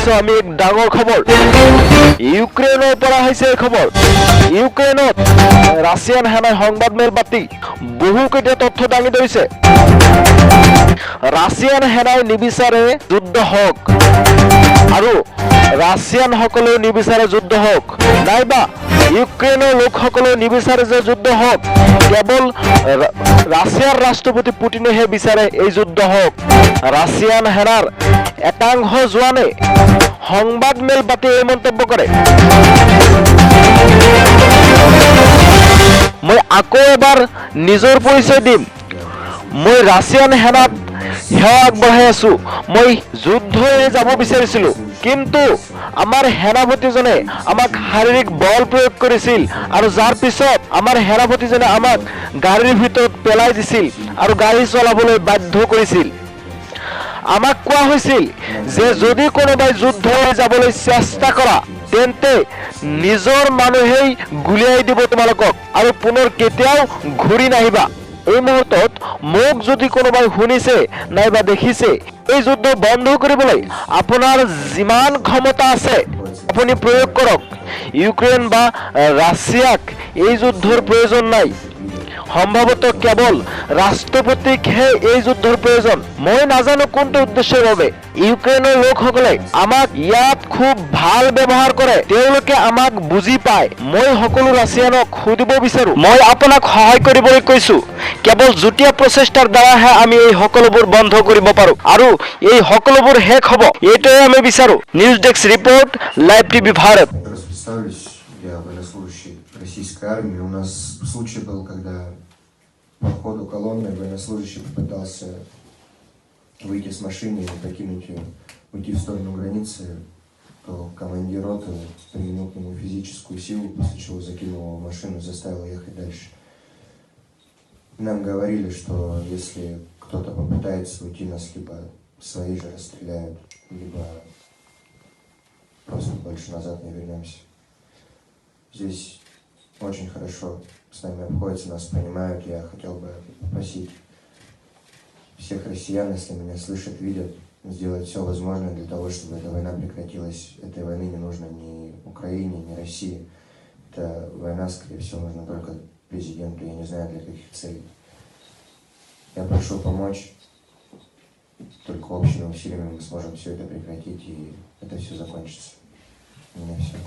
পাইছো আমি এক ডাঙৰ খবৰ ইউক্ৰেইনৰ পৰা হৈছে এই খবৰ ইউক্ৰেইনত ৰাছিয়ান সেনাই সংবাদমেল পাতি বহুকেইটা তথ্য দাঙি ধৰিছে ৰাছিয়ান সেনাই নিবিচাৰে যুদ্ধ হওক আৰু ৰাছিয়ান সকলেও নিবিচাৰে যুদ্ধ হওক নাইবা ইউক্ৰেইনৰ লোকসকলেও নিবিচাৰে যে যুদ্ধ হওক কেৱল ৰাছিয়াৰ ৰাষ্ট্ৰপতি পুটিনেহে বিচাৰে এই যুদ্ধ হওক ৰাছিয়ান সেনাৰ একাংশ জোৱানে সংবাদমেল পাতি এই মন্তব্য কৰে মই আকৌ এবাৰ নিজৰ পৰিচয় দিম মই ৰাছিয়ান সেনাত সেৱা আগবঢ়াই আছো মই যুদ্ধলৈ যাব বিচাৰিছিলো কিন্তু আমাৰ সেনাপতিজনে আমাক শাৰীৰিক বল প্ৰয়োগ কৰিছিল আৰু যাৰ পিছত আমাৰ সেনাপতিজনে আমাক গাড়ীৰ ভিতৰত পেলাই দিছিল আৰু গাড়ী চলাবলৈ বাধ্য কৰিছিল আমাক কোৱা হৈছিল যে যদি কোনোবাই যুদ্ধলৈ যাবলৈ চেষ্টা কৰা তেন্তে নিজৰ মানুহেই গুলিয়াই দিব তোমালোকক আৰু পুনৰ কেতিয়াও ঘূৰি নাহিবা এই মুহূৰ্তত মোক যদি কোনোবাই শুনিছে নাইবা দেখিছে এই যুদ্ধ বন্ধ কৰিবলৈ আপোনাৰ যিমান ক্ষমতা আছে আপুনি প্ৰয়োগ কৰক ইউক্ৰেইন বা ৰাছিয়াক এই যুদ্ধৰ প্ৰয়োজন নাই সম্ভৱতঃ কেৱল ৰাষ্ট্ৰপতিকহে এই যুদ্ধৰ প্ৰয়োজন মই নাজানো কোনটো উদ্দেশ্যৰ বাবে ইউক্ৰেইনৰ লোকসকলে আমাক ইয়াত খুব ভাল ব্যৱহাৰ কৰে তেওঁলোকে আমাক বুজি পায় মই সকলো ৰাছিয়ানক সুধিব বিচাৰো মই আপোনাক সহায় কৰিবলৈ কৈছো কেৱল যুটীয়া প্ৰচেষ্টাৰ দ্বাৰাহে আমি এই সকলোবোৰ বন্ধ কৰিব পাৰো আৰু এই সকলোবোৰ শেষ হ'ব এইটোৱে আমি বিচাৰো news desk report live TV Bharat Я военнослужащий российской армии. У нас случай был, когда по ходу колонны военнослужащий попытался выйти с машины и покинуть ее, уйти в сторону границы, то командир роты применил к нему физическую силу, после чего закинул его в машину и заставил ехать дальше. Нам говорили, что если кто-то попытается уйти, нас либо свои же расстреляют, либо просто больше назад не вернемся. Здесь очень хорошо с нами обходятся, нас понимают. Я хотел бы попросить всех россиян, если меня слышат, видят, сделать все возможное для того, чтобы эта война прекратилась. Этой войны не нужно ни Украине, ни России. Эта война, скорее всего, нужна только президенту. Я не знаю, для каких целей. Я прошу помочь. Только общими усилиями мы сможем все это прекратить, и это все закончится. У меня все.